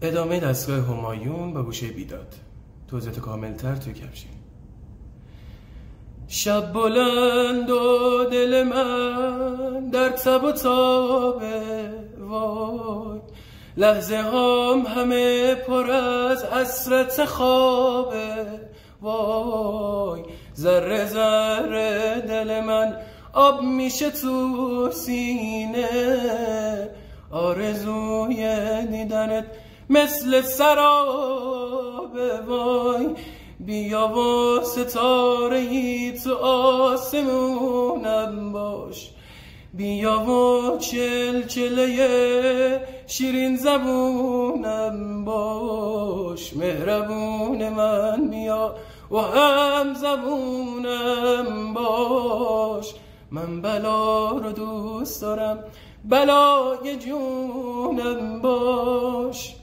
ادامه دستگاه همایون با گوشه بیداد. توضیحات کاملتر توی کپشن. شب بلند و دل من در تب و تابه، وای لحظه هم همه پر از حسرت خوابه، وای ذره ذره دل من آب میشه تو سینه، آرزوی دیدنت مثل سرابه، وای بیا و ستاره‌ای تو آسمونم باش، بیا و چلچله شیرین زبونم باش، مهربون من بیا و هم زبونم باش، من بلا رو دوست دارم بلای جونم باش.